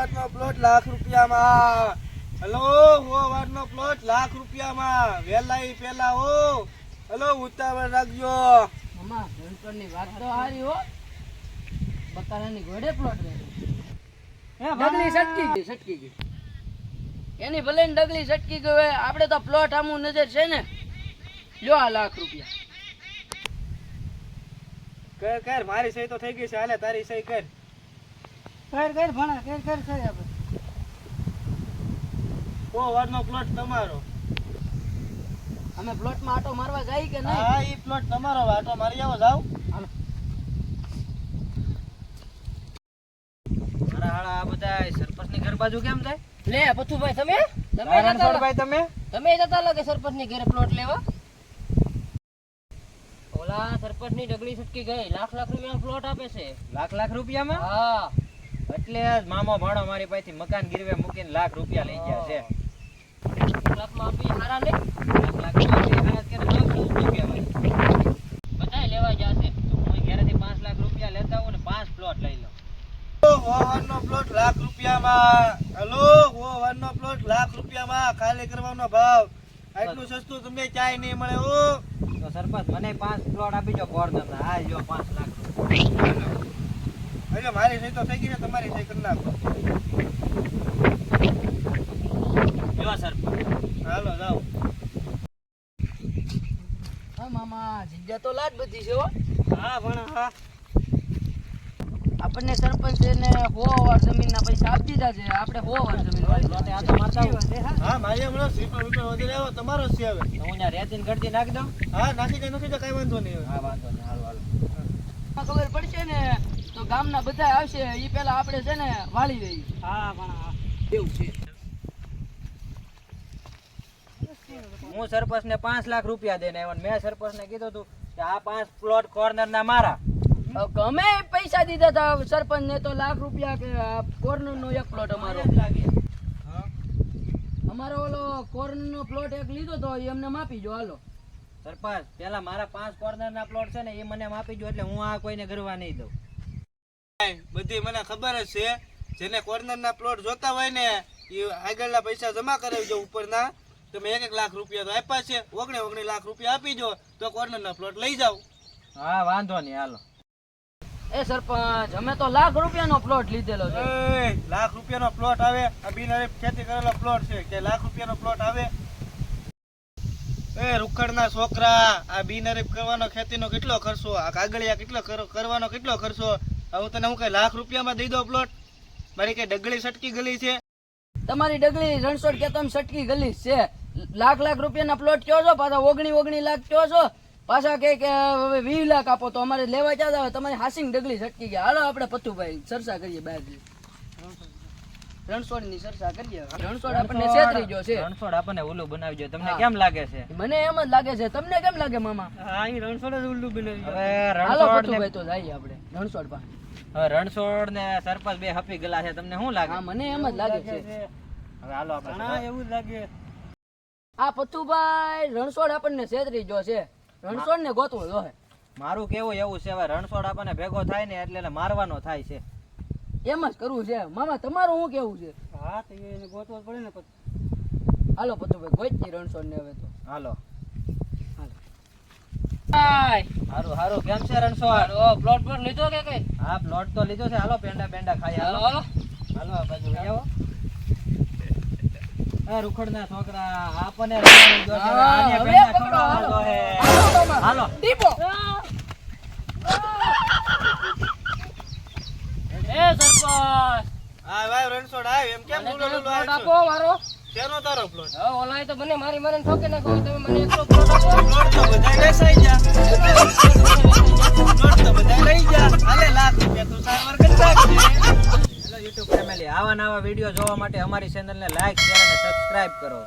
વારનો plot lakh રૂપિયામાં. Hello હો વારનો plot lakh રૂપિયામાં. વેલાઈ પેલા હો. હલો ઉતાવળ રાખજો. મામા ધનકરની વાત તો હારી હો. બકારાની ઘોડે પ્લોટ વેચો. ડગલી સટકી ગઈ. એની ભલે ને ડગલી સટકી ગઈ હોય, આપણે તો પ્લોટ આમું નજર છે ને. લ્યો આ લાખ રૂપિયા. કર કર મારી સહી તો થઈ ગઈ છે. હાલે તારી સહી કર. કર ભણા કર આપણે. હો વારનો પ્લોટ તમારો. અમે પ્લોટમાં આટો મારવા જાય કે નહીં? હા ઈ પ્લોટ તમારો. આટો મારી આવો જાવ. હાલો. મારા હાળા આ બધા સરપંચની ઘર બાજુ કેમ જાય? લે પથુભાઈ તમે રણછોડભાઈ તમે જતા લાગે સરપંચની ઘરે પ્લોટ લેવા. ઓલા સરપંચની ડગલી છટકી ગઈ. લાખ રૂપિયાનો પ્લોટ આપે છે. લાખ રૂપિયામાં? હા. એટલે જ મામો ભાણો મારી પાસેથી મકાન ગીરવે મૂકીને લાખ રૂપિયા લઈ ગયા છે. લાખમાં આપી હારા ને લાખ રૂપિયા કે લાખ રૂપિયા ભાઈ બધાય લેવા જશે. તો હું ઘરેથી 5 લાખ રૂપિયા લેતા હું ને 5 પ્લોટ લઈ લઉં. હો વારનો પ્લોટ લાખ રૂપિયામાં. હલો હો વારનો પ્લોટ લાખ રૂપિયામાં. ખાલી કરવાનો ભાવ. આટલું સસ્તું તમને ક્યાંય નહીં મળે. હો તો સરપંચ મને 5 પ્લોટ આપી જો કોર્નરના. આ જો 5 લાખ રૂપિયા. એટલે મારી સહી તો થઈ ગઈ છે. તમારી સહી કરી નાખો. જો સરપંચ હાલો જાઓ. હા મામા જગ્યા તો લાજ બધી છે હો. હા ભણા હા. આપણને સરપંચ ને 100 વાર જમીનના પૈસા આપી દીધા છે. આપણે 100 વાર જમીન વાળી પ્લોટે આ તો મારતા આવું. હા મારી હમણાં સીપર વીપર વધી રહ્યો. તમારો જ છે હવે. તો હું ત્યાં રેતીને ગળતી નાખી દઉં. હા નાખી દે કઈ વાંધો નહીં હવે. હા વાંધો નહીં. હાલો ખબર પડશે ને તો ગામના બધા આવશે. ઈ પેલા આપણે છે ને વાળી રહી. હા પણ એવું છે. હું સરપંચને 5 લાખ રૂપિયા દઈને આવ્યો. મેં સરપંચને કીધું હતું કે આ 5 પ્લોટ કોર્નરના મારા. ગમે એ પૈસા દીધા હતા સરપંચ ને તો લાખ રૂપિયા કે કોર્નર નો એક પ્લોટ અમારો અમારો ઓલો કોર્નર નો પ્લોટ એક લીધો તો એ અમને માપી જો. હાલો સરપંચ પેલા મારા 5 કોર્નરના પ્લોટ છે ને એ મને માપી જો. એટલે હું આ કોઈને ગરવા નહીં દઉં. બધી મને ખબર જ છે. જેને કોર્નર ના પ્લોટ જોતા હોય ને એ આગળના પૈસા જમા કરાવજો ઉપરના. તમે 1 લાખ રૂપિયા તો આપ્યા છે. 19 લાખ રૂપિયા આપી જો તો કોર્નર ના પ્લોટ લઈ જાવ. હા વાંધો નહીં. હાલો એ સરપંચ અમે તો લાખ રૂપિયાનો પ્લોટ લીધેલો છે. લાખ રૂપિયાનો પ્લોટ આવે? આ બિનહરીફ ખેતી કરેલો પ્લોટ છે કે લાખ રૂપિયાનો પ્લોટ આવે? એ રૂખડના છોકરા, આ બિનહરીફ કરવાનો ખેતીનો કેટલો ખર્ચો, આ કાગળિયા કેટલો કરવાનો કેટલો ખર્ચો. હું તને હું કઈ લાખ રૂપિયામાં દઈ દો પ્લોટ? મારી કઈ ડગલી સટકી ગલી છે? તમારી ડગલી રણછોડ કે તમે સટકી ગલી છે. લાખ રૂપિયાના પ્લોટ કયો છો? પાછા 19 લાખ કયો છો? પાછા કે હવે 20 લાખ આપો તો અમારે લેવા જતા હોય. તમારી હાસિંગ ડગલી સટકી ગયા. હાલો આપણે પથુભાઈ ચર્ચા કરીએ બહાર. રણછોડ ની ચર્ચા કરીએ. રણછોડ આપણને છેતરી ગયો છે. રણછોડ આપણને ઉલ્લુ બનાવી જો. તમને કેમ લાગે છે? મને એમ જ લાગે છે. તમને કેમ લાગે મામા? હા એ રણછોડ જ ઉલ્લુ બનાવી. હવે હાલો રણછોડ પથુભાઈ તો જઈએ આપણે રણછોડ પાસે. હવે રણછોડ ને સરપંચ બે હપી ગલા છે. તમને શું લાગે? હા મને એમ જ લાગે છે. હવે હાલો આપણે એવું જ લાગે. આ પથુભાઈ રણછોડ આપણને છેતરી ગયો છે. રણછોડ ને ગોતવો જોઈએ. મારું કેવું એવું છે હવે રણછોડ આપણને ભેગો થાય ને એટલે મારવાનો થાય છે. એમ જ કરવું છે. મામા તમારું શું કેવું છે? હા તો એને ગોતવો પડે ને. હાલો પથુભાઈ ગોતની રણછોડ ને હવે તો. હાલો હાય હારું હારું. કેમ છે રણછોડ? પ્લોટ પર લીધો કે કઈ? હા પ્લોટ તો લીધો છે. હાલો પેંડા ખાઈ. હાલો હાલો હાલો આ બાજુ લઈ આવો. એ રૂખડના છોકરા આપણને રણછોડ જો છે. આને પેંડા ખવડાવવા જો હે. હાલો ટીપો. એ સરપંચ હા ભાઈ રણછોડ આવ. એમ કેમ મને ડુલો ડુલો પ્લોટ આવ્યો? આપો વારો. શેનો તારો પ્લોટ? હા ઓલાય તો મને મારી ઠોકે નાખો. તમે મને એકલો પ્લોટ આપો. પ્લોટ તો બધા વેચાઈ જા. પ્લોટ તો બધા લઈ જા. હાલે લાખ રૂપિયા તું સારવાર કરી નાખજે. હેલો યુટ્યુબ ફેમિલી, આવા નવા વિડીયો જોવા માટે અમારી ચેનલને લાઈક શેર અને સબસ્ક્રાઇબ કરો.